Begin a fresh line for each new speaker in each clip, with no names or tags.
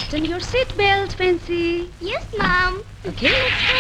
Fasten your seat belt, Fancy.
Yes, ma'am.
Okay, let's go.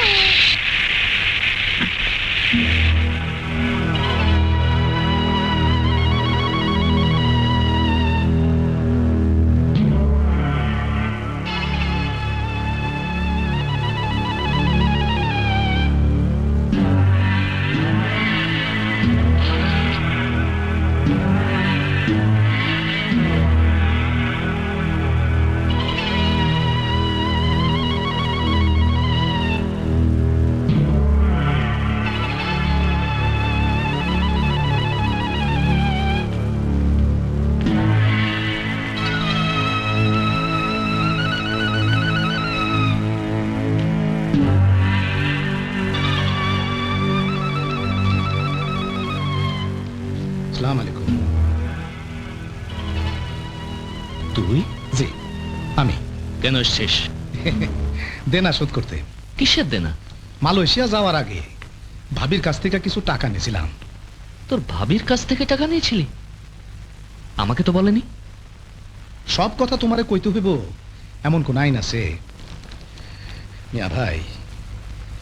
আসসালামু আলাইকুম।
তুই
জি আমি
কেন এসছিস?
দেনা শোধ করতে।
কিসের দেনা?
মালয়েশিয়া যাওয়ার আগে ভাবির কাছ থেকে কিছু টাকা নিয়েছিলাম।
তোর ভাবির কাছ থেকে টাকা নিয়েছিলি? আমাকে তো বলেনি।
সব কথা তোমারে কইতে হইব এমন কোন আইন আছে? মিয়া ভাই,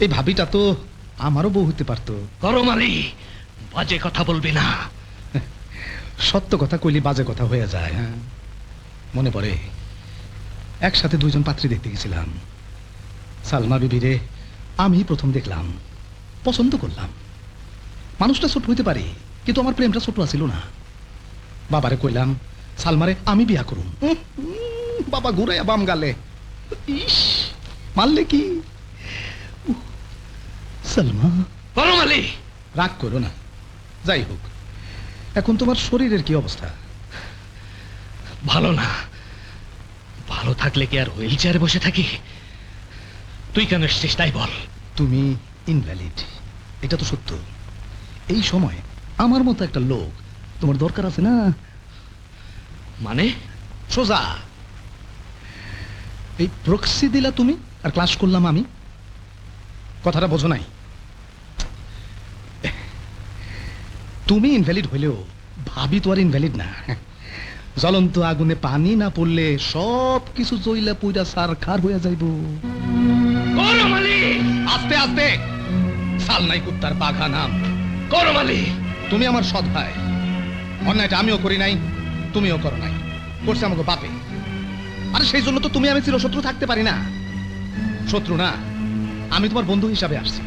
এই ভাবিটা তো আমারও বউ হইতে পারতো।
গরম আলী, বাজে কথা বলবি না।
সত্য কথা কইলে বাজে কথা হয়ে যায়। হ্যাঁ, মনে পড়ে একসাথে দুইজন পাত্রী দেখতে গেছিলাম। সালমা বিবিরে আমি প্রথম দেখলাম, পছন্দ করলাম। মানুষটা ছোট হইতে পারে, কিন্তু আমার প্রেমটা ছোট আছিল না। বাবারে কইলাম সালমারে আমি বিয়া করুম। বাবা ঘুরে বাম গালে, ইস মারলে কি। সালমা,
গরম আলী,
রাগ করো না। যাই হোক, এখন তোমার শরীরের কি অবস্থা?
ভালো না। ভালো থাকলে কি আর হুইল চেয়ারে বসে থাকি? তুই কেন এসছিস তাই বল।
তুমি ইনভ্যালিড, এটা তো সত্য। এই সময় আমার মতো একটা লোক তোমার দরকার আছে না?
মানে?
সোজা এই প্রক্সি দিলা তুমি, আর ক্লাস করলাম আমি। কথাটা বোঝো নাই? তুমি ইনভ্যালিড হইলেও ভাবি তো আর ইনভ্যালিড না। জ্বলন্ত আগুনে পানি না পড়লে সব কিছু জইলা পুইরা সারখার হইয়া যাইব।
গরম আলী,
আস্তে আস্তে, সাল নাই কুত্তার বাঘা নাম।
গরম আলী,
তুমি আমার সৎ ভাই। অন্যায়টা আমিও করি নাই, তুমিও করো নাই, করছে আমাকে বাপে। আরে সেই জন্য তো তুমি আমি চিরশত্রু থাকতে পারি না। শত্রু না, আমি তোমার বন্ধু হিসাবে আসছি।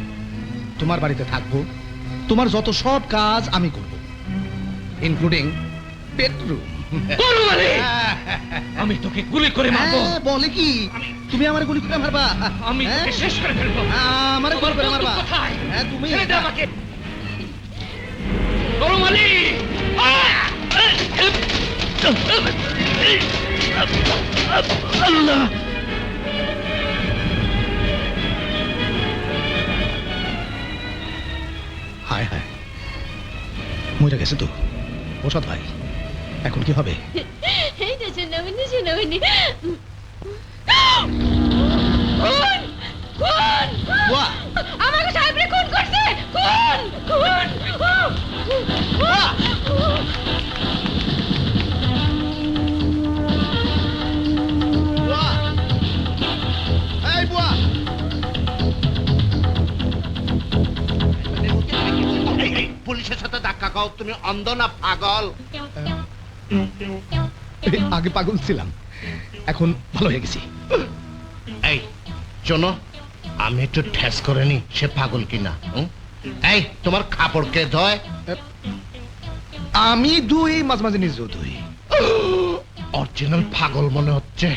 তোমার বাড়িতে থাকবো, তোমার যত সব কাজ আমি করব, ইনক্লুডিং বেডরুম।
গরম আলী, আমি তোকে গুলি করে মারবো।
বলে কি তুমি আমার গুলি করে মারবা?
আমি তোকে শেষ করে ফেলবো।
আমার গুলি করে মারবা?
কোথায়?
তুমি
ছেড়ে দে আমাকে। গরম আলী, আল্লাহ।
হায় হায়, মরে গেছে তো ওষুধ ভাই। এখন কি হবে?
এই তো সোনামণি, সোনামণি। খুন!
বুয়া!
আমাকে সাহেবরে খুন করছে! খুন! খুন!
বুয়া! বুয়া! এই বুয়া!
পুলিশের সাথে ধাক্কা খাও। তুমি অন্ধ না পাগল?
আগে পাগল ছিলাম, এখন ভালো হয়ে গেছি।
এই শোনো, আমি একটু ঠেস করে নি সে পাগল কিনা। এই তোমার কাপড় কে ধয়?
আমি দুই, মাঝে মাঝে নিজেও দুই।
অরিজিনাল পাগল মনে হচ্ছে।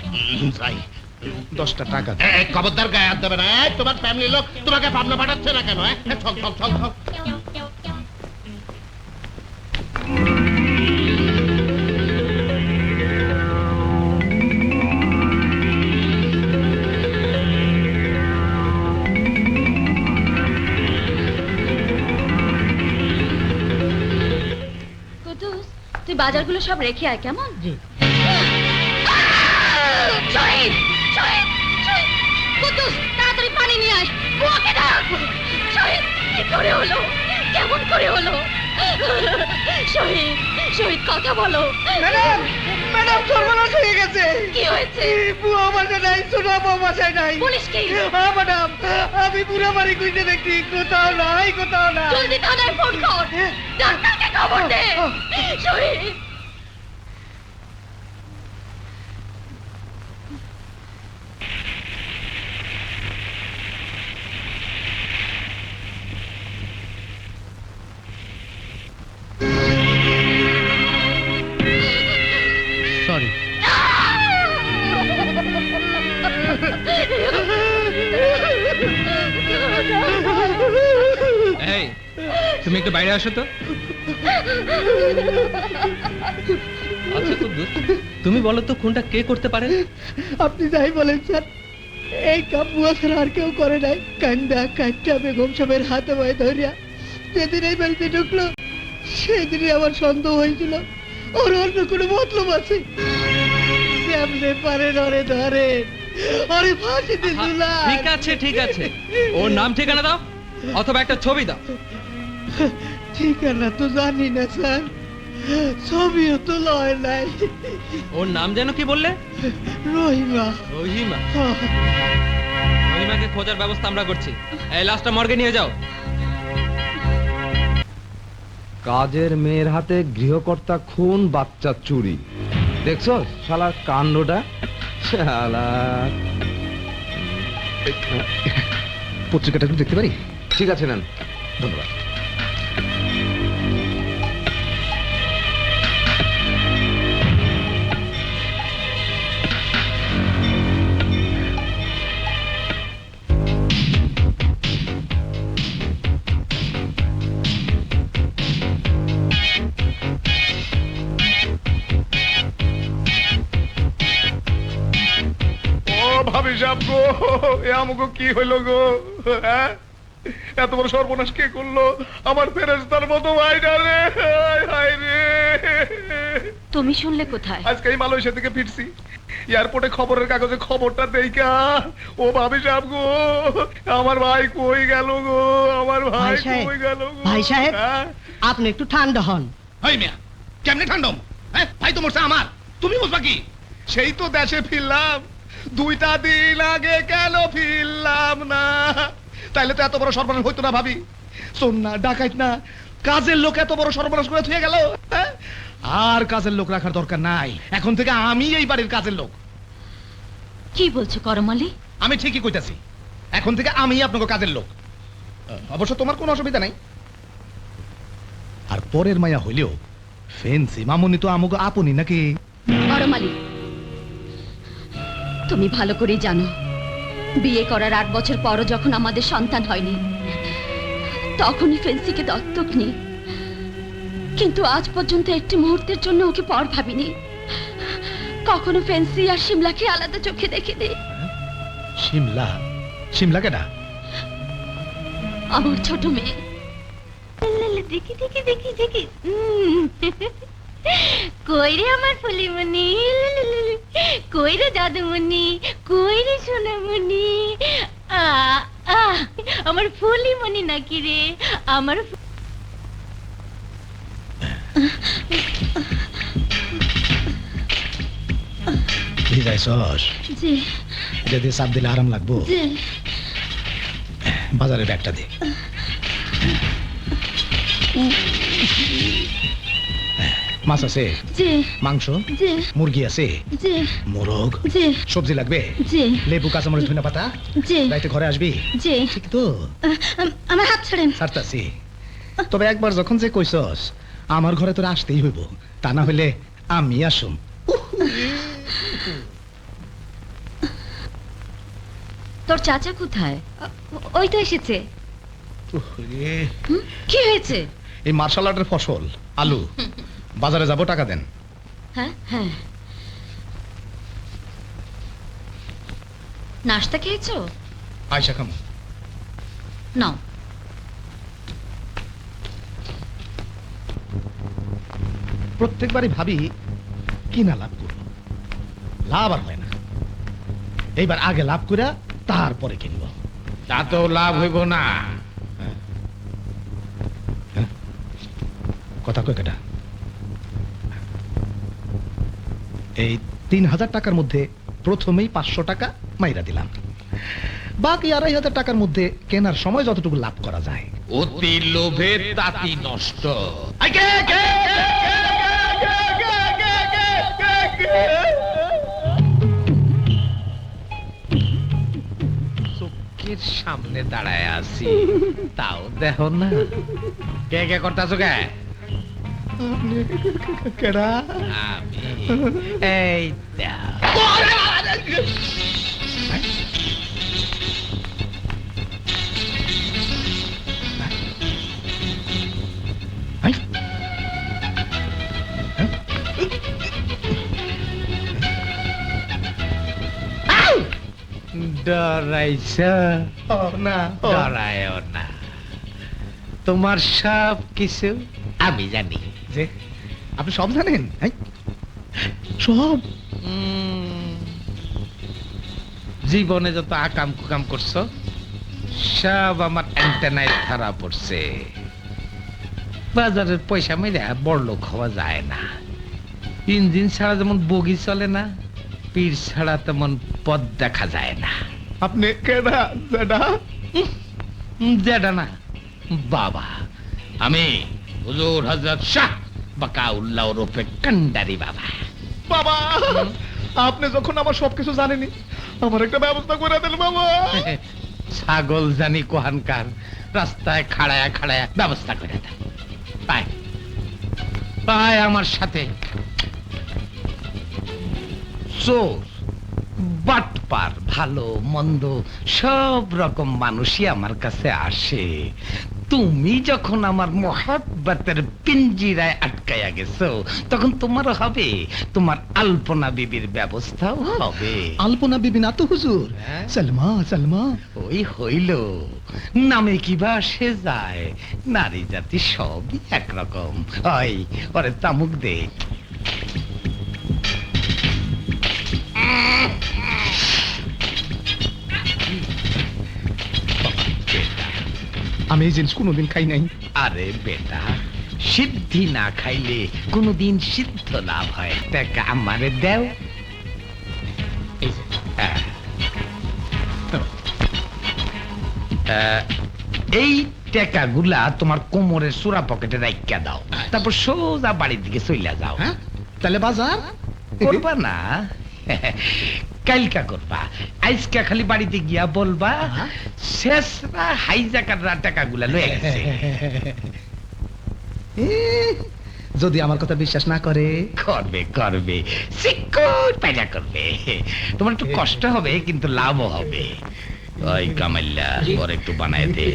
যাই,
10টা টাকা।
এই খবরদার গায়ে হাত দেবে না। এই তোমার ফ্যামিলি লোক তোমাকে ভাবনা পাঠাচ্ছে না কেন? ছক ছক ছক ছক।
কুদ্দুস, তুই বাজারগুলো সব রেখে আয়, কেমন?
জি।
শহীদ! শহীদ! শহীদ! কুদ্দুস, তাড়াতাড়ি পানি নিয়ে আয়। বুয়াকে ডাক। শহীদ, কি করে হলো? কেমন করে হলো? শহীদ শহীদ কথা বলো।
ম্যাডাম ম্যাডাম সর্বনাশ হয়ে গেছে।
কি হয়েছে?
বুয়া বাসায় নাই, সোনা বউ বাসায় নাই।
পুলিশ কি?
হ্যাঁ ম্যাডাম, আমি পুরো বাড়ি খুঁজে দেখছি, কোথাও নাই, কোথাও নাই।
জলদি থানায় ফোন কর, ডাক্তারকে খবর দে। শহীদ
সরি।
এই তুমি একটু বাইরে আসো তো। আচ্ছা কুদ্দুস, তুমি বলো তো খুনটা কে করতে পারে?
আপনি যাই বলেন স্যার, এই কাম বুয়া ছাড়া আর কেউ করে নাই। কান্দা কাটটা বেগম সাহেবের হাতে পায়ে ধরিয়া যেদিন এই বাড়িতে ঢুকলো, সেদিনই আমার সন্দেহ হয়েছিল ওর অন্য কোনো মতলব আছে। কেমনে পারেন ওরে ধরেন, ওরে ফাঁসিতে ঝুলান।
ঠিক আছে ঠিক আছে, ওর নাম ঠিকানা দাও অথবা একটা ছবি দাও।
ঠিকানা তো জানি না স্যার, ছবিও তো লয় নাই।
ওর নাম যেন কি বললে?
রহিমা।
রহিমা? রহিমাকে খোঁজার ব্যবস্থা আমরা করছি। এই লাশটা মর্গে নিয়ে যাও।
কাজের মেয়ের হাতে গৃহকর্তা খুন, বাচ্চা চুরি। দেখছো শালার কাণ্ডটা? শালার।
পত্রিকাটা একটু দেখতে পারি?
ঠিক আছে, নেন।
ধন্যবাদ।
ও ভাবি সাহেব গো, এ আমাকে কি হইল গো? হ্যাঁ, এত বড় সর্বনাশ কে করলো? আমার ফেরেশতার মতো ভাইটা রে, হায় হায় রে।
তুমি শুনলে কোথায়?
আজকে এই মালয়েশিয়া থেকে ফিরছি, এয়ারপোর্টে খবরের কাগজে খবরটা দেইকা, ও ভাবি সাহেব গো, আমার ভাই কই গেল গো, আমার ভাই
ভাই সাহেব,
কই গেল গো?
ভাই সাহেব।
হ্যাঁ?
আপনি একটু ঠান্ডা হন।
এই মিয়া, কেমনে ঠান্ডম? হ্যাঁ, ভাই তো মরছে আমার, তুমি বুঝবা কি?
সেই তো দেশে ফিরলাম, 2টা দিন আগে কেন ফিরলাম না? তাইলে তো এত বড় সর্বনাশ হইতো না ভাবি। শোন না, ডাকাইত না, কাজের লোক এত বড় সর্বনাশ করে থুয়ে গেল। হ্যাঁ?
আর কাজের লোক রাখার দরকার নাই, এখন থেকে আমি এই বাড়ির কাজের লোক।
কি বলছো করমালি?
আমি ঠিকই কইতাছি, এখন থেকে আমি আপনাকে কাজের লোক। অবশ্য তোমার কোনো অসুবিধা নাই। আর পরের মায়া হইলেও ফেন্সি মামুনি তো আমাকে আপনি নাকি?
করমালি, তুমি ভালো করেই জানো, বিয়ে করার 8 বছর পরও যখন আমাদের সন্তান হয়নি, তখনই ফেন্সিকে দত্তক নিই। কিন্তু আজ পর্যন্ত একটি মুহূর্তের জন্য ওকে পর ভাবিনি। কখনো ফেন্সি আর শিমলাকে আলাদা চোখে দেখিনি।
শিমলা? শিমলা কেডা?
আমার ছোট মেয়ে।
দেখি দেখি দেখি দেখি কই রে আমার ফুলিমণি, কই রে জাদুমণি, কই রে সোনামণি। আমার ফুলিমণি নাকি রে, আমার
ভিজাইছস?
জি
এটা দিয়ে চাপ দিলে আরাম লাগবো।
জি।
বাজারে ব্যাগটা দে। মাছ আছে?
জি
মাংস?
জি
মুরগি আছে?
জি
মোরগ?
জি
সবজি লাগবে?
জি
লেবু, কাঁচামরিচ, ধনে পাতা?
জি
রাইতে ঘরে আসবি?
জি।
ঠিক তো?
আমার হাত ছাড়েন।
ছাড়তাছি। তবে একবার যখন যে কইছস, আমার ঘরে তোর আসতেই হইব, তা না হইলে আমি আসুম।
তোর চাচা কোথায়?
ওই তো এসেছে।
কি হয়েছে?
এই মার্শাল আর্টের ফসল আলু, বাজারে যাব, টাকা দেন।
হ্যাঁ হ্যাঁ। নাস্তা খেয়েছো?
আয়সা খামো।
নাও।
প্রত্যেকবারই ভাবি কি না লাভ করব, লাভ আর হয় না। এইবার আগে লাভ করে তারপরে কিনবো।
তা তো লাভ হইব না।
কথা কয় কেটা? এই 3000 টাকার মধ্যে প্রথমেই 500 টাকা মাইরা দিলাম, বাকি 2500 টাকার মধ্যে কেনার সময় যতটুকু লাভ করা যায়।
অতি লোভে তাতি নষ্ট। চোখের সামনে দাঁড়ায় আছি, তাও দেখো না। কে কে করতেছো কে?
আপনি কেডা?
আমি। এই দেখো।
হাই?
ডরাইছা?
ও না, ও।
ডরায়ও না, তোমার সব কিছু আমি জানি।
যে আপনি সব জানেন? হাই? সব?
জীবনে যত আকাম কুকাম করছো সব আমার অ্যান্টেনায় ধরা পড়ছে। বাজারের পয়সা মেরে বড় লোক হওয়া যায় না। ইঞ্জিন ছাড়া যেমন বগি চলে না, পীর ছাড়া তেমন পথ দেখা যায় না।
আপনি কেডা? যেডা?
যেটা না বাবা, আমি হুজুর হযরত শাহ বাকাউল্লাহ রূপে কান্ডারি বাবা।
বাবা, আপনি যখন আমার সবকিছু জানেনি, আমার একটা ব্যবস্থা করে দেন বাবা।
ছাগল জানি কোহানকার, রাস্তায় খাড়ায়া খাড়ায়া ব্যবস্থা করে দেন। পায় পায় আমার সাথে। চোর, বাটপার, ভালো মন্দ সব রকম মানুষই আমার কাছে আসে। তুমি যখন আমার মোহাব্বতের পিঞ্জিরায় আটকায়া গেছো, তখন তোমার হবে, তোমার আলপনা বিবির ব্যবস্থাও হবে।
আলপনা বিবি না তো হুজুর,
হ্যাঁ?
সালমা। সালমা
ওই হইল, নামে কি বা সে যায়, নারী জাতি সবই একরকম। ওই ওরে তামুক দে।
আমি এই জিনিস কোনোদিন খাই নাই।
আরে বেটা, সিদ্ধি না খাইলে কোনদিন সিদ্ধ লাভ হয়। টাকা আমারে দেও। এই যে, এই টাকাগুলা তোমার কোমরের সুরা পকেটে রাইখা দাও, তারপর সোজা বাড়ির দিকে চইলা যাও।
হ্যাঁ, তাহলে বাজার
করবা না? কালকা করবা। আজকা খালি বাড়িতে গিয়া বলবা শেষরা হাইজাকাররা টাকাগুলা লয়ে গেছে।
যদি আমার কথা বিশ্বাস না করে?
করবে করবে, সিকুর পাইলা করবে। তোমার একটু কষ্ট হবে কিন্তু লাভও হবে। ওই কামাইল্লা ওর একটু বানায় দে।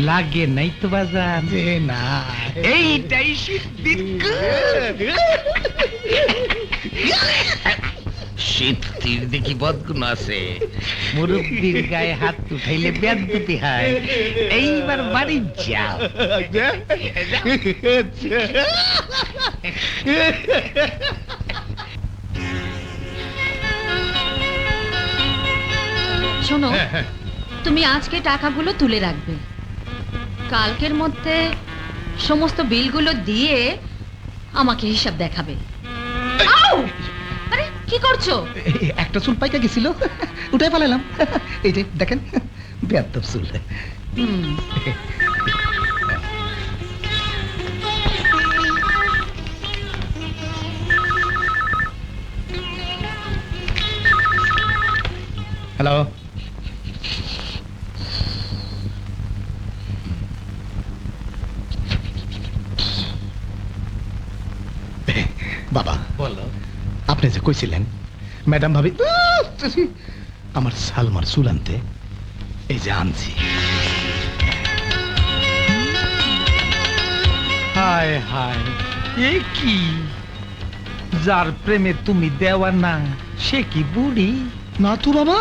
লাগে নাই তো বাজার?
যে না,
এইটাই সিদ্ধির সিদ্ধির দেখি বদগুণ আছে। মুরব্বীর গায়ে হাত উঠাইলে বেয়াদবি হয়। এইবার বাড়ি যাও।
শোনো, তুমি আজকে টাকাগুলো তুলে রাখবে, কালকের মধ্যে সমস্ত বিলগুলো দিয়ে আমাকে হিসাব দেখাবে। আউ! আরে কি করছো?
একটা চুল পাইকা গেছিল, উঠাই পালালাম। এই যে দেখেন, বেয়াদব চুল।
হুম,
হ্যালো, বাবা
বলো।
আপনি যে কইছিলেন ম্যাডাম ভাবি আমার সালমার চুল আনতে, এই যে আনছি।
হায় হায়, এ কি? যার প্রেমে তুমি দেওয়া না, সে কি বুড়ি?
না তো বাবা,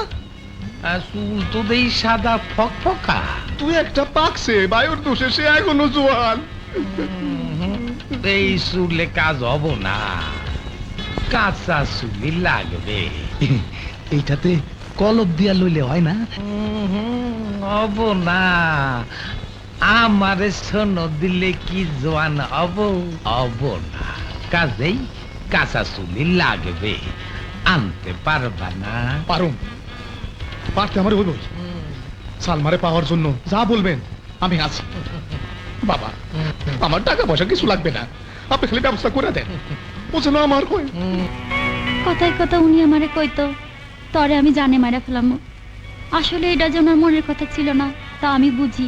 চুল তো দেই সাদা ফকফকা।
তুই একটা পাকছে বায়ুর দোষে সে এখনো জোয়ান।
এই চুলে কাজ হব না, কাঁচা চুলি লাগবে।
এইটাতে কলব দিয়া লইলে হয় না?
হব না, আমারে শোন দিলে কি জোয়ান হব না। কাজেই কাঁচা চুলি লাগবে, আনতে পারবা না?
পারুম, পারতে আমার হইব। সালমারে পাওয়ার জন্য যা বলবেন আমি আছি। বাবা, আমার টাকা পয়সা কিছু লাগবে না, আপনি খালি ব্যবস্থা করে দেন। ও যেন আমার কই।
কথায় কথা উনি আমারে কইতো, তরে আমি জানে মারা ফেলাম। আসলে এটা যে ওনার মনের কথা ছিল না তা আমি বুঝি,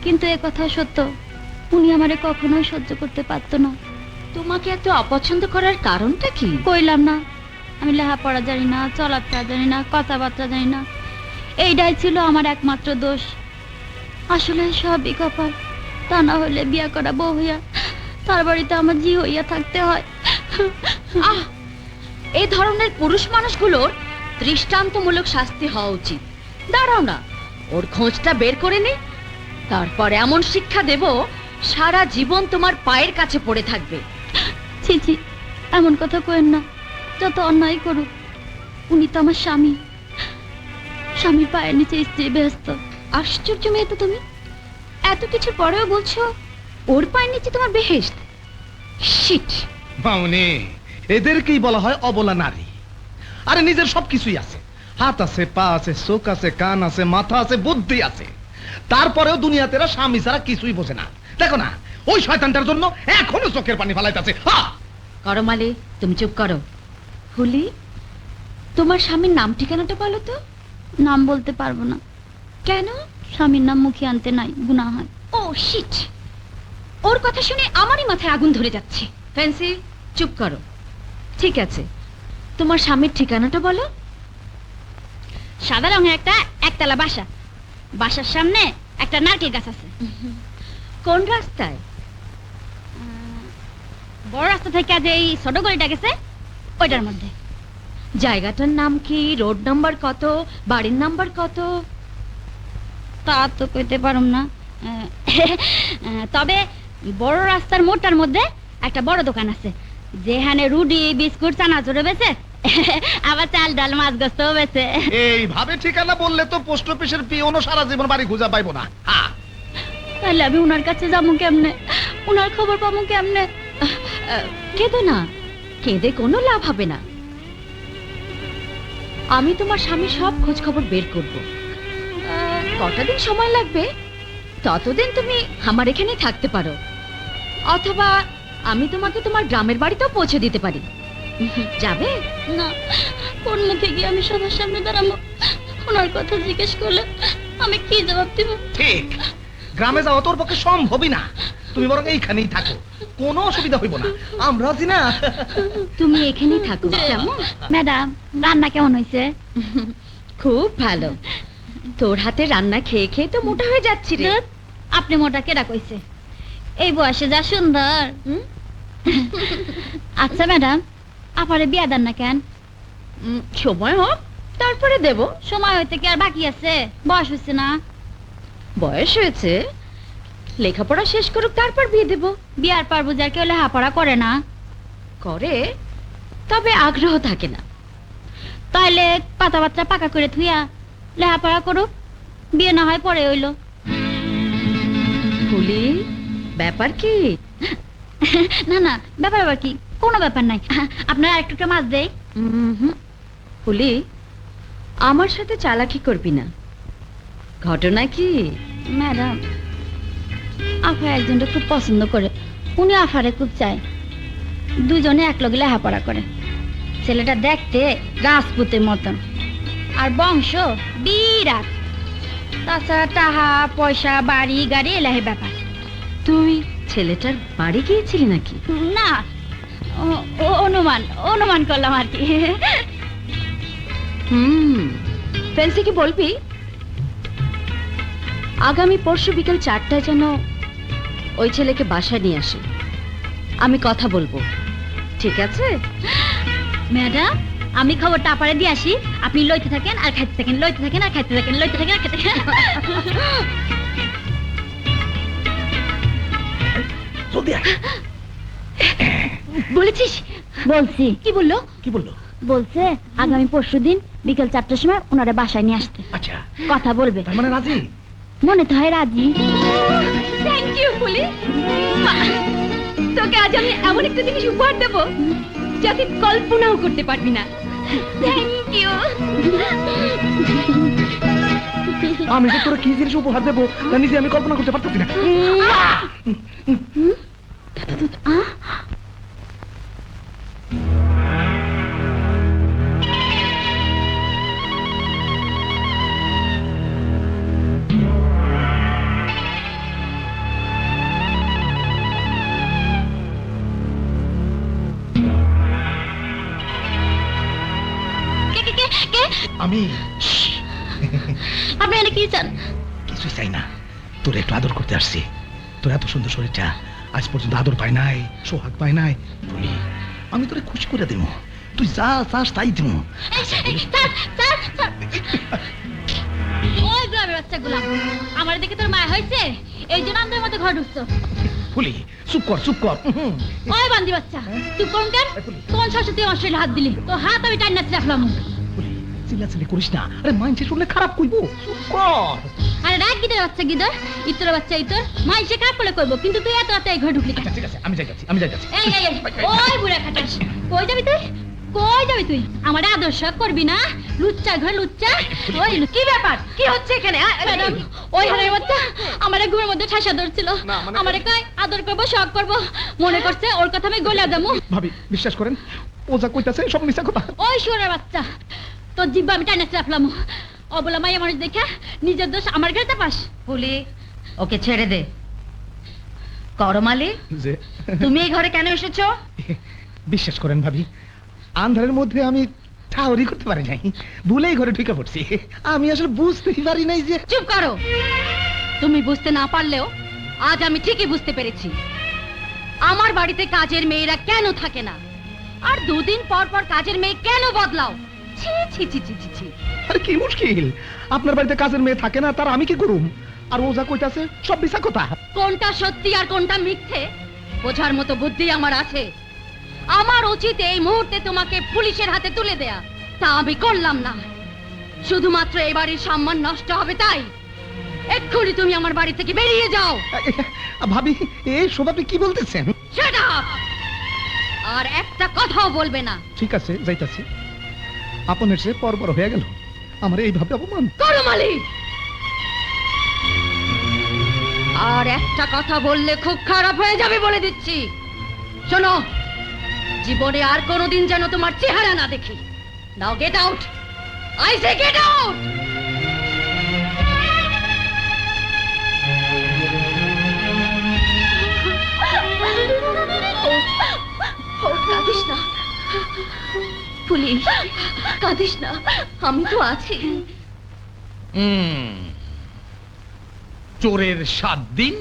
কিন্তু এ কথা সত্য, উনি আমারে কখনোই সহ্য করতে পারতো না। তোমাকে এত অপছন্দ করার কারণটা কি? কইলাম না, আমি লেখাপড়া জানি না, চলাফেরা জানি না, কথাবার্তা জানি না, এইটাই ছিল আমার একমাত্র দোষ। আসলে সবই কপাল, তা না হলে বিয়া করা বউ হইয়া তার বাড়িতে আমার জি হইয়া থাকতে হয়। এই ধরনের পুরুষ মানুষগুলোর দৃষ্টান্তমূলক শাস্তি হওয়া উচিত। দাঁড়াও না, ওর খোঁজটা বের করে নে, তারপর এমন শিক্ষা দেব সারা জীবন তোমার পায়ের কাছে পড়ে থাকবে। ছি ছি, এমন কথা কইেন না। যত অন্যায় করুক, উনি তো আমার স্বামী, স্বামীর পায়ের নিচে স্ত্রী ব্যস্ত। আশ্চর্য মেয়ে তো তুমি, এত কিছুর পরেও বলছো ওর পায়ের নিচে তোমার বেহেশত। শিট
মামনি, এদেরকেই বলা হয় অবলা নারী। আরে নিজের সবকিছুই আছে, হাত আছে, পা আছে, চোখ আছে, কান আছে, মাথা আছে, বুদ্ধি আছে, তারপরেও দুনিয়াতে এরা স্বামী ছাড়া কিছুই বোঝে না। দেখো না, ওই শয়তানটার জন্য এখনো চোখের পানি ফালাইতেছে।
করো মালে, তুমি চুপ করো। হুলি, তোমার স্বামীর নাম ঠিকানাটা বলো তো। নাম বলতে পারবো না। কেন? স্বামীর নাম মুখে আনতে নাই, গুনাহ হয়। ও শিট, ওর কথা শুনে আমারই মাথায় আগুন ধরে যাচ্ছে। ফ্যান্সি, চুপ করো। ঠিক আছে, তোমার স্বামীর ঠিকানাটা বলো। সাদা রঙের একটা একতলা বাসা, বাসার সামনে একটা নারকেল গাছ আছে। কোন রাস্তায়? বড় রাস্তা থেকে যে এই ছোট গলিটা গেছে ওইটার মধ্যে। জায়গাটার নাম কি? রোড নাম্বার কত? বাড়ির নাম্বার কত? তা তো কইতে পারুম না, তবে বড় রাস্তার মোড়টার মধ্যে একটা বড় দোকান আছে, যেখানে রুটি, বিস্কুট, চানাচুর বেচে, আবার চাল, ডাল, মাছ, গোস্ত বেচে।
এইভাবে ঠিকানা বললে তো পোস্ট অফিসের পিওনও সারা জীবন বাড়ি খুঁজা পাইবো না।
তাহলে আমি উনার কাছে যাবো কেমনে? উনার খবর পাবো কেমনে? কেঁদো না, কেঁদে কোনো লাভ হবে না। আমি তোমার স্বামীর সব খোঁজ খবর বের করব। কটা দিন সময় লাগবে, ততদিন তুমি আমার এখানে থাকতে পারো, অথবা আমি তোমাকে তোমার গ্রামের বাড়িতেও পৌঁছে দিতে পারি। যাবে না? কোন মুখে গিয়ে আমি সবার সামনে দাঁড়াবো? ওনার কথা জিজ্ঞেস করলে আমি কি জবাব দিব?
ঠিক, গ্রামে যাওয়া তোর পক্ষে সম্ভবই না। তুমি বরং এইখানেই থাকো, কোনো অসুবিধা হইব না, আমরা আছি না।
তুমি এখানেই থাকো। কেমন ম্যাডাম, রান্না কেমন হয়েছে? খুব ভালো। তোর হাতে রান্না খেয়ে খেয়ে তো মোটা হয়ে যাচ্ছি রে। আপনি মোটা কেডা কইছে? এই বয়সে যা সুন্দর। আচ্ছা ম্যাডাম, আপারে বিয়া দেন না কেন? সময় হোক, তারপরে দেব। সময় হইতে কি আর বাকি আছে? বয়স হয়েছে না? বয়স হয়েছে, লেখাপড়া শেষ করুক, তারপর বিয়ে দেব। বিয়ার পর বুঝার কেউ লেখাপড়া করে না? করে, তবে আগ্রহ থাকে না। তাইলে কথাবার্তা পাকা করে থুইয়া লেখাপড়া করুক, বিয়ে না হয় পরে হইল। ফুলি, ব্যাপার কি? না না, ব্যাপার আবার কি? কোনো ব্যাপার নাই। আপনার আরেকটু মাছ দেই। ফুলি, আমার সাথে চালাকি করবি না। ঘটনা কি? ম্যাডাম, আফা একজনটা খুব পছন্দ করে, উনি আফারে খুব চায়। দুজনে এক লগে লেখাপড়া করে। ছেলেটা দেখতে রাজপুতের মতন, আর বংশ বিরাট। তাছাড়া টাকা পয়সা, বাড়ি গাড়ি এলাহে ব্যাপার। তুই ছেলেটার বাড়ি গিয়েছিলি নাকি? না, অনুমান করলাম আর কি। ফেন্সি কি বলবি? আগামী পরশু বিকেল 4টায় যেন ওই ছেলেকে বাসায় নিয়ে আসে। আমি কথা বলবো, ঠিক আছে? ম্যাডাম,
আমি খবরটা আপারে দিয়ে আসি, আপনি লইতে থাকেন আর খাইতে থাকেন, লইতে থাকেন আর খাইতে থাকেন, লইতে থাকেন আর খাইতে থাকেন।
জলদি আয়।
বলেছিস? বলছি। কি বললো?
কি বললো?
বলছে আগামী পরশুদিন বিকেল 4টার সময় ওনারে বাসায় নিয়ে আসতে,
আচ্ছা,
কথা বলবে।
তার মানে রাজি?
মনে তো হয় রাজি।
থ্যাংক ইউ ফুলি। তোকে আজ আমি এমন একটা জিনিস উপহার দেব যা তুই কল্পনাও করতে পারবি না। Thank you.
আমি যে তোরা কি জিনিস উপহার দেবো তা নিজে আমি কল্পনা করতে পারতেছি না।
কে কে কে কে?
আমি
আপনি এনে কি চান?
কিছুই চাই না, তোর একটু আদর করতে আসছি। তোর এত সুন্দর শরীরটা আজ পর্যন্ত আদর পায় নাই, সোহাগ পায় নাই। বলি আমি তোরে খুশি করে দেবো, তুই যা চাস তাই দেবো।
ওই গ্রামের বাচ্চাগুলা, আমার দেখে তোর মায়া হয়েছে, এই জন্য আমাদের মতো ঘর ঢুকছো।
ফুলি চুপ কর, চুপ কর।
ওই বান্দি বাচ্চা, তুই কোন কেন? কোন শাসে তুই আমার শরীরে হাত দিলি? তো হাত আমি টাইনা রাখলাম।
ফুলি চিল্লাচিল্লি করিস না, আরে মাইন্ডসে শুনলে খারাপ কইবো। চুপ কর।
আরে রাখ গিদের বাচ্চা গিদর, ইতর বাচ্চা ইতর, মাইসে খারাপ করে কইবো, কিন্তু তুই এত রাতে এই ঘরে ঢুকলি কেন?
আচ্ছা ঠিক আছে, আমি যাচ্ছি, আমি যাচ্ছি।
এই এই এই, ওই বুড়া খাটাস, কই যাবি তুই? কই যাবি তুই? আমার আদর্শ করবি না? লুচ্চা ঘর লুচ্চা। ওই কি ব্যাপার? কি হচ্ছে এখানে? ম্যাডাম, ওই হারের বাচ্চা আমারে ঘুমের মধ্যে ঠাসা ধরছিল। আমারে কয় আদর করবো, শখ করবো, মনে করছে ওর কথা আমি গলা দেবো।
ভাবি বিশ্বাস করেন, ও যা কইতাছে সব মিছা কথা।
ওই শুয়োরের বাচ্চা, তোর জিব্বা আমি টাইনা রাখলাম। অবলা মাইয়া মানুষ দেখা নিজের দোষ আমার ঘরে চাপাস।
ফুলি, ওকে ছেড়ে দে। করমালি,
যে
তুমি এই ঘরে কেন এসেছো?
বিশ্বাস করেন ভাবি, আন্ধারের মধ্যে আমি ঠাউরি করতে পারি নাই, ভুলেই ঘরে ঢুকে পড়ছি। আমি আসলে বুঝতেই পারি নাই যে।
চুপ করো। তুমি বুঝতে না পারলেও আজ আমি ঠিকই বুঝতে পেরেছি আমার বাড়িতে কাজের মেয়েরা কেন থাকে না, আর দুদিন পর পর কাজের মেয়ে কেন বদলাও। ছি ছি ছি ছি ছি ছি।
আরে কি মুশকিল, আপনার বাড়িতে কাজের মেয়ে থাকে না, তার আমি কি করুম? আর ও যা কইতাছে সব মিছা কথা।
কোনটা সত্যি আর কোনটা মিথ্যে বোঝার মতো বুদ্ধি আমার আছে। আমার উচিত এই মুহূর্তে তোমাকে পুলিশের হাতে তুলে দেয়া, তা আমি করলাম না। শুধুমাত্র এই বাড়ির সম্মান নষ্ট হবে তাই এক্ষুনি তুমি আমার বাড়ি থেকে বেরিয়ে যাও।
ভাবি এই সব আপনি কি বলতেছেন?
Shut up! আর একটা কথাও বলবে না।
ঠিক আছে যাইতাছি। আপনার সে পরপর হয়ে গেল, আমার এইভাবে অপমান।
করমালি, আর একটা কথা বললে খুব খারাপ হয়ে যাবে বলে দিচ্ছি। শোনো, জীবনে আর কোনোদিন যেন তোমার চেহারা না দেখি। নাও get out, I say get out. কাঁদিস না পুলিশ, কাঁদিস না, আমি তো আছি।
চোরের 7 দিন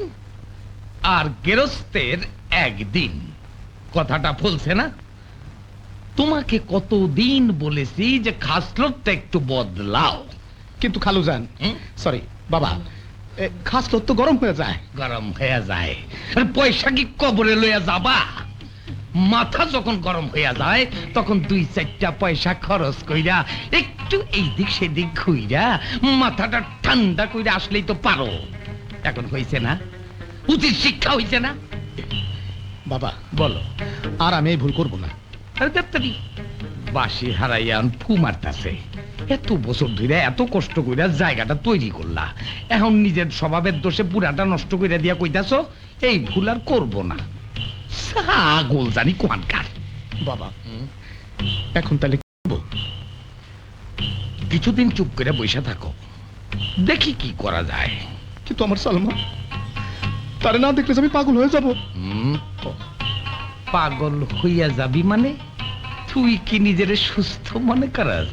আর গেরস্তের 1 দিন, কথাটা বলছে না? তোমাকে কতদিন বলেছি যে খাসলতটা একটু বদলাও।
কিন্তু খালু যান,
হুম?
সরি বাবা, খাস তো গরম হয়ে যায়।
গরম হয়ে যায় আর পয়সা কি কবরে লইয়া যাবা? মাথা যখন গরম হইয়া যায় তখন 2-4টা পয়সা খরচ কইরা একটু এই দিক সেদিক ঘুইরা মাথাটা ঠান্ডা কইরা আসলেই তো পারো। এখন হইছে না? উচিত শিক্ষা হইছে না?
বাবা
বলো।
আর আমি এই ভুল করব না।
আরে দেবতারি, বাসি হারাইয়া ফু মারতাছে। এত বছর ধরে এত কষ্ট কইরা জায়গাটা তৈরি করলা, এখন নিজের স্বভাবের দোষে পুরাটা নষ্ট কইরা দিয়া কইতাছো এই ভুল আর করবো না। ছাগল জানি কোয়ানকার।
বাবা এখন তাহলে কি করব?
কিছুদিন চুপ করে বসে থাকো, দেখি কি করা যায়।
কিন্তু আমার সালমা, তারে না দেখলে যে আমি পাগল হয়ে যাব।
পাগল হইয়া যাবি মানে? তুই কি নিজের সুস্থ মনে করাস?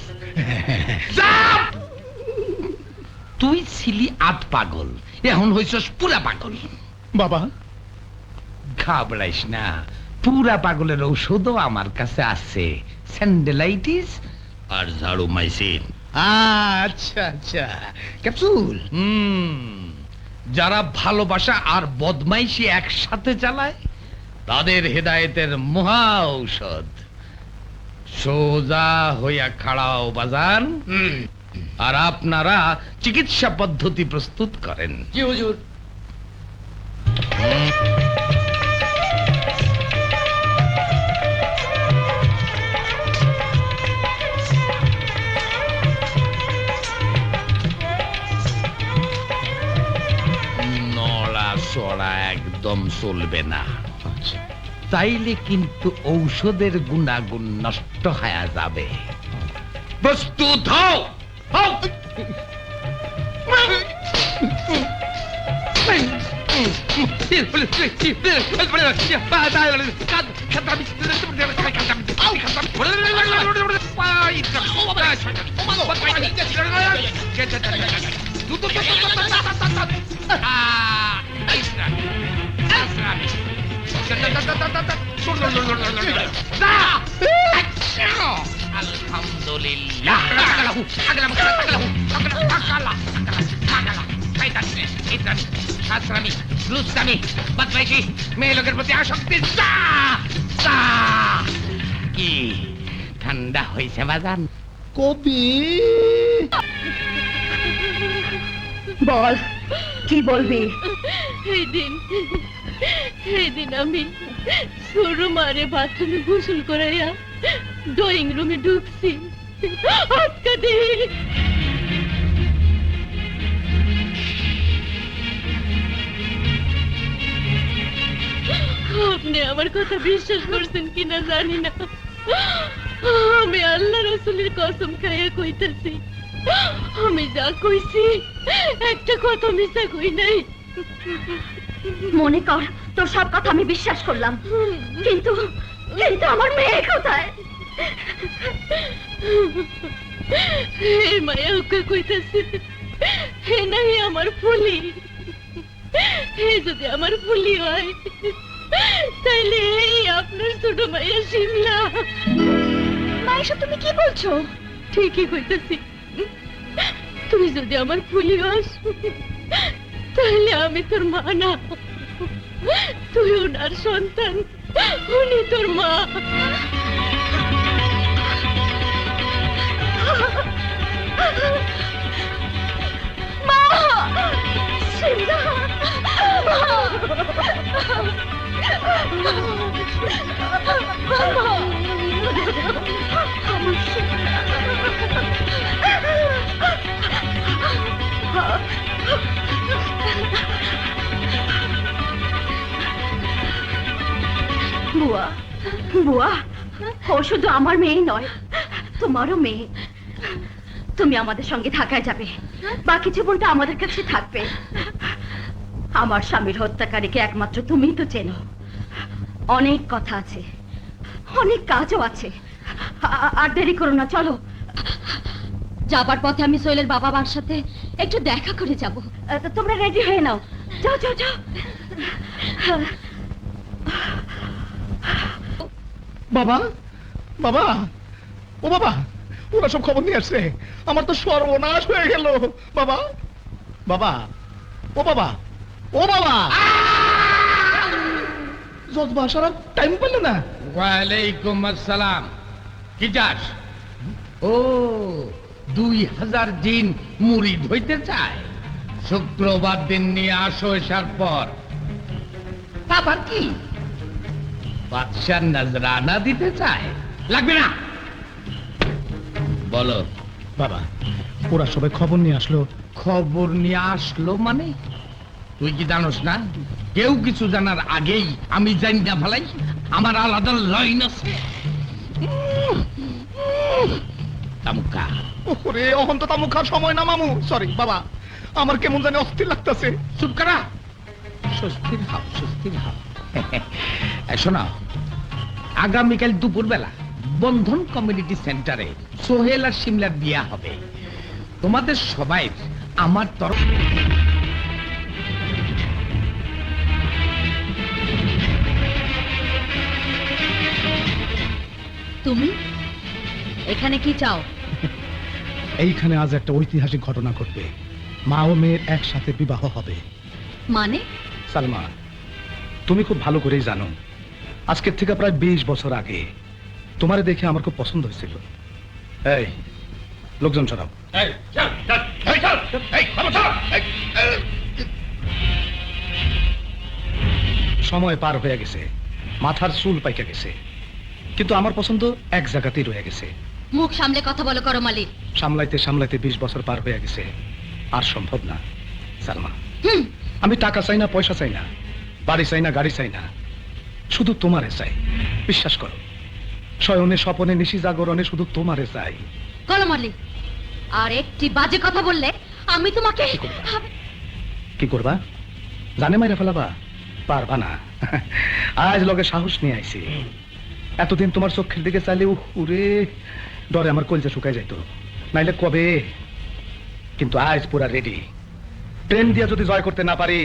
চাপ! তুই ছিলি আধ পাগল, এখন হইছস পুরা পাগল।
বাবা
ঘাবড়াইস না, পুরা পাগলের ঔষধও আমার কাছে আছে, স্যান্ডেলাইটিস আর ঝাড়ু মাইসিন।
আচ্ছা আচ্ছা, ক্যাপসুল।
যারা ভালোবাসা আর বদমাইশি একসাথে চালায় তাদের হেদায়েতের মহা ঔষধ। সোজা হইয়া খাড়াও বাজান, আর আপনারা চিকিৎসা পদ্ধতি প্রস্তুত করেন।
জি হুজুর।
নড়া চড়া একদম চলবে না, তাইলে কিন্তু ঔষধের গুণাগুণ নষ্ট হয়ে যাবে। প্রস্তুত হও। হও। আলহামদুলিল্লাহ। মেয়ে লোকের প্রতি আসক্তি কি ঠান্ডা হয়েছে বাজান?
কবি
বল, কি বলবি?
এই দিন আমি সরু মারে বাথরুমে গোসল করাইয়া ড্রয়িং রুমে ঢুকছি। আজকে দিন আপনি আমার কথা বিশ্বাস করছেন কিনা জানি না, আমি আল্লাহ রাসূলের কসম খাইয়া কইতাছি, আমি যা কইছি একটা কথা মিথ্যা কই নাই।
মনে কর তোর সব কথা আমি বিশ্বাস করলাম, কিন্তু কিন্তু আমার মেয়ে কোথায়?
হে মায়া ওকে কইতাছি, হে নাই আমার ফুলি। হে যদি আমার ফুলি হয় তাইলে এই আপনার ছোট মাইয়া শিমলা।
মায়েশা, তুমি কি বলছো?
ঠিকই কইতাছি, তুই যদি আমার ফুলি হস তাহলে আমি তোর মা না, তুই ওনার সন্তান, উনি তোর মা।
মা! শিমলা! আমার শিমলা! বুয়া, বুয়া, ও শুধু আমার মেয়ে নয়, তোমারও মেয়ে। তুমি আমাদের সঙ্গে ঢাকায় যাবে, বাকি জীবনটা আমাদের কাছে থাকবে। আমার স্বামীর হত্যাকারীকে একমাত্র তুমিই তো চেনো। অনেক কথা আছে, অনেক কাজও আছে, আর দেরি করো না, চলো। যাবার পথে আমি সোহেলের বাবা মার সাথে একটু দেখা করে যাব। তোমরা রেডি হয়ে নাও, যাও যাও যাও।
বাবা, বাবা, ও বাবা, ওরা সব খবর নিয়ে আসছে, আমার তো সর্বনাশ হয়ে গেল। বাবা, বাবা, ও বাবা, ও বাবা, জজবা সারা টাইম পেল না।
ওয়ালাইকুম আসসালাম। কি চাস? ও 2000 জিন মুরিদ হইতে চায়, শুক্রবার দিন নিয়ে আসো। এসার পর আবার কি বাদশার নজরানা দিতে চায়? লাগবে না, বলো।
বাবা, ওরা সবাই খবর নিয়ে আসলো।
খবর নিয়ে আসলো মানে? তুই কি জানোস না, কেউ কিছু জানার আগেই আমি জানি না ভালাই? আমার আলাদা লাইন আছে। তামুকা
ওরে, অহন তো তামুক খাওয়ার সময় না মামু। সরি বাবা, আমার কেমন জানি অস্থির লাগতেছে।
চুপ করা, স্বস্তির হাও, স্বস্তির হাও। শোনা, আগামীকাল দুপুর বেলা বন্ধন কমিউনিটি সেন্টারে সোহেল আর শিমলার বিয়া হবে। তোমাদের সবাই আমার তরফ
তুমি এখানে কি চাও?
এইখানে আজ একটা ঐতিহাসিক ঘটনা ঘটবে। মা ও মেয়ের একসাথে বিবাহ হবে।
মানে?
সালমা, তুমি খুব ভালো করেই জানো আজকের থেকে প্রায় 20 বছর আগে তোমারে দেখে আমার খুব পছন্দ হয়েছিল। এই লোকজন সরাও। সময় পার হয়ে গেছে, মাথার চুল পাইকা গেছে, কিন্তু আমার পছন্দ এক জায়গাতেই রয়ে গেছে।
মুখ সামলে কথা বলো করো মালিক।
সামলাইতে সামলাইতে 20 বছর পার হয়ে গেছে, আর সম্ভব না সালমা।
হুম,
আমি টাকা চাই না, পয়সা চাই না, বাড়ি চাই না, গাড়ি চাই না, শুধু তোমারে চাই। বিশ্বাস করো, শয়নে স্বপনে নিশি জাগরণে শুধু তোমারে চাই।
করো মালিক। আর একটি বাজে কথা বললে আমি তোমাকে
কি করবা? জানে মাইরা ফেলাবা? পারবা না। আজ লগে সাহস নিয়ে আইছি। এতদিন তোমার চোখের দিকে চাইলে উরে ডরে আমার কলজা শুকায় যাইতো, নাইলে কবে। কিন্তু আজ পুরা রেডি। প্রেম দিয়া যদি জয় করতে না পারি,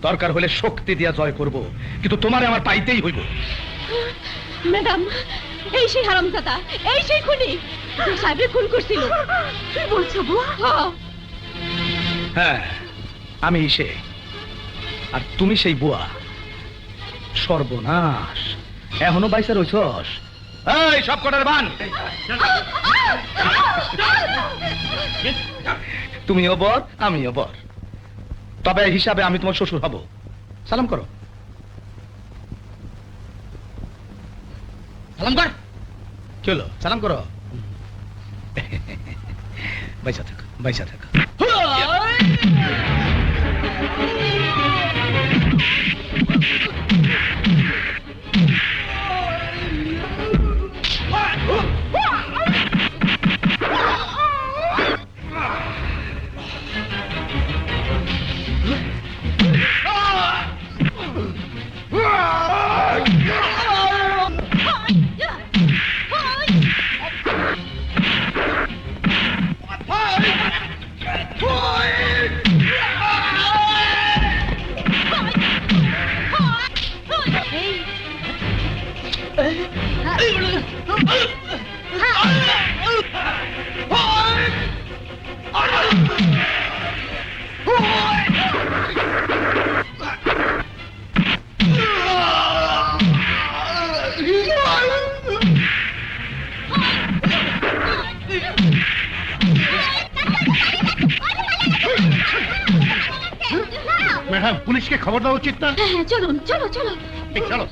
দরকার হলে শক্তি দিয়া জয় করব, কিন্তু তোমারে আমার পাইতেই হইব।
ম্যাডাম, এই সেই হারামজাদা, এই সেই খুনি সাহেবের খুন করছিল। কি বলছো বুয়া?
হ্যাঁ, আমি সে, আর তুমি সেই বুয়া। সর্বনাশ, এখনো বাইসা রইছস? এই সব কটার বান। তুমিও বর, আমিও বর, তবে হিসাবে আমি তোমার শ্বশুর হব। সালাম করো। সালাম কর। কি হলো? সালাম করো। বাইসা থাকো, বাইসা থাকো।
ম্যাডাম, পুলিশকে খবর দেওয়া উচিত না?
হ্যাঁ হ্যাঁ, চলুন, চলো চলো।
এই, চলো।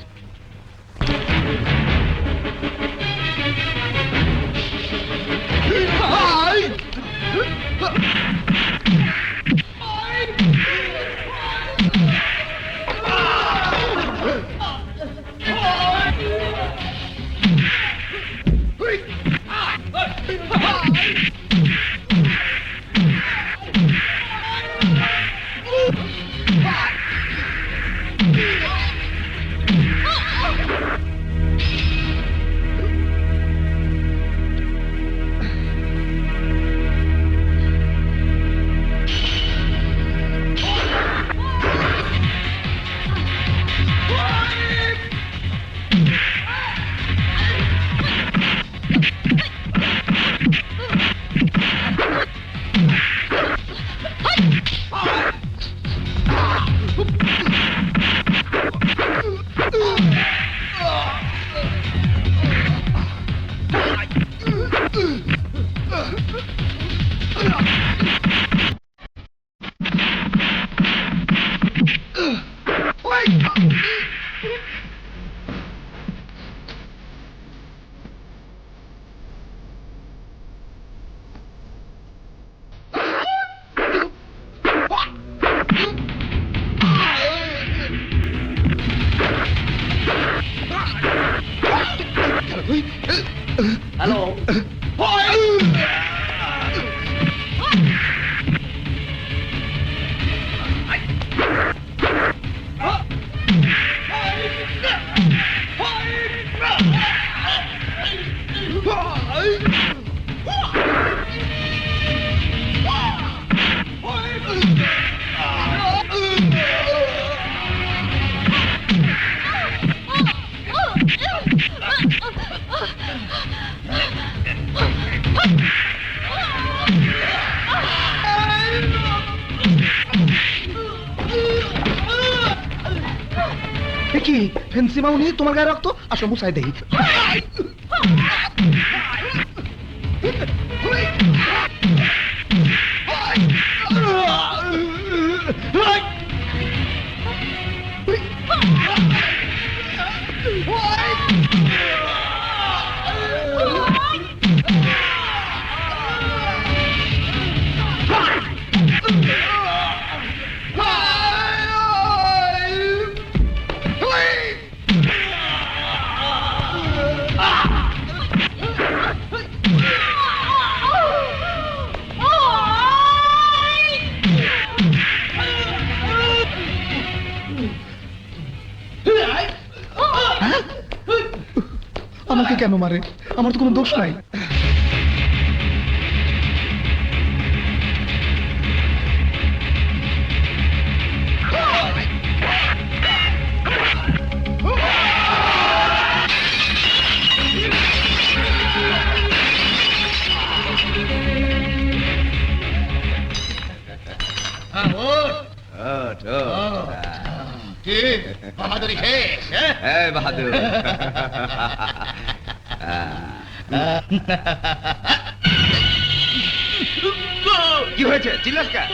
কি ফেন্সি মাউনি তোমার গায়ে রক্ত? আসো মুছাই দেই। আমাকে কেন মারে? আমার তো কোনো দোষ নাই। বাহাদুরি শেষ?
এই বাহাদুর কি হয়েছে? চিল্লাস কেন?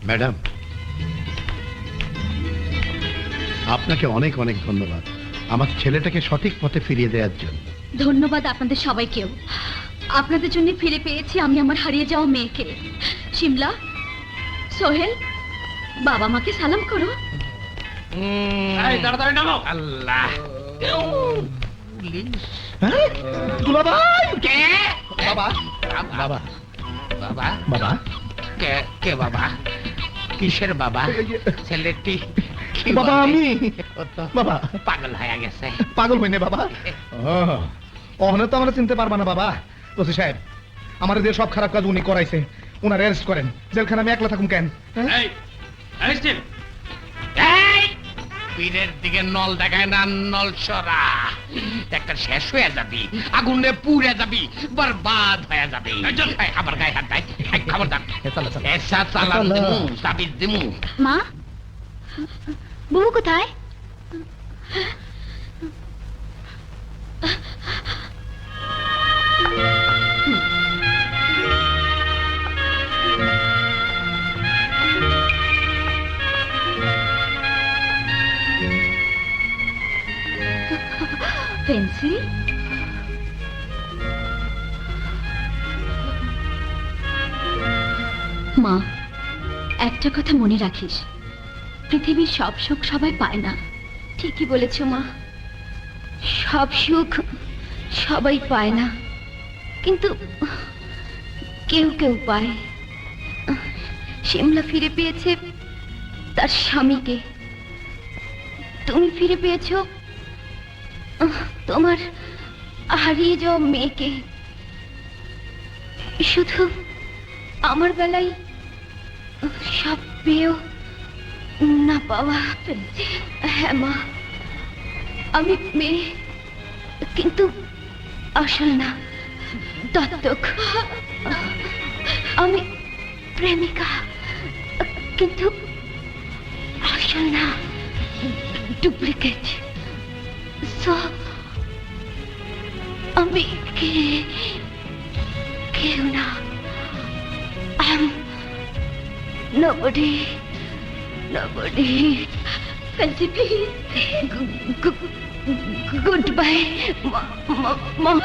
ম্যাডাম, আপনাকে অনেক অনেক ধন্যবাদ আমার ছেলেটাকে সঠিক পথে ফিরিয়ে দেওয়ার জন্য।
ধন্যবাদ আপনাদের সবাইকেও। আপনাদের জন্য ফিরে পেয়েছি আমি আমার হারিয়ে যাওয়া মেয়েকে। শিমলা, সোহেল, বাবা মাকে সালাম করো।
তাড়াতাড়ি নামো। আল্লাহ,
হ্যাঁ? দুলাভাই!
কে?
বাবা বাবা
বাবা?
বাবা
কে? কে বাবা? কিসের বাবা? ছেলেটি কি
বাবা
বলে?
আমি
ও তো
বাবা
পাগল হয়ে গেছে।
পাগল হইনি বাবা। ওখানে তো আমরা চিনতে পারবা না বাবা। ওসি সাহেব, আমার দিয়ে সব খারাপ কাজ উনি করাইছে, উনার অ্যারেস্ট করেন। জেলখানে আমি একলা থাকুম কেন? হ্যাঁ?
এই, পীরের দিকে নল দেখায় না, নল সরা। একটা শেষ হয়ে যাবি, আগুনে পুড়ে যাবি, বরবাদ হয়ে যাবি। এই, আমার গায়ে হাত দেয়, এই, খবরদার। এসা চালান দিমু, তাবিজ দিমু।
মা, বুবু কোথায়?
ফেন্সি, মা, একটা কথা মনে রাখিস, পৃথিবীর সব সুখ সবাই পায় না। ঠিকই বলেছ মা, সব সুখ সবাই পায় না, কিন্তু কেউ কেউ পায়। শিমলা ফিরে পেয়েছে তার স্বামীকে, তুমি ফিরে পেয়েছো তোমার হারিয়ে যাওয়া মেয়েকে। শুধু আমার বেলায় সব পেয়েও না পাওয়া। হ্যাঁ মা, আমি মেয়ে, কিন্তু আসল না, দত্তক। আমি প্রেমিকা, কিন্তু আসল না, ডুপ্লিকেট। সো আমি কেউ না। Nobody. Fancy, please. Goodbye, Mom.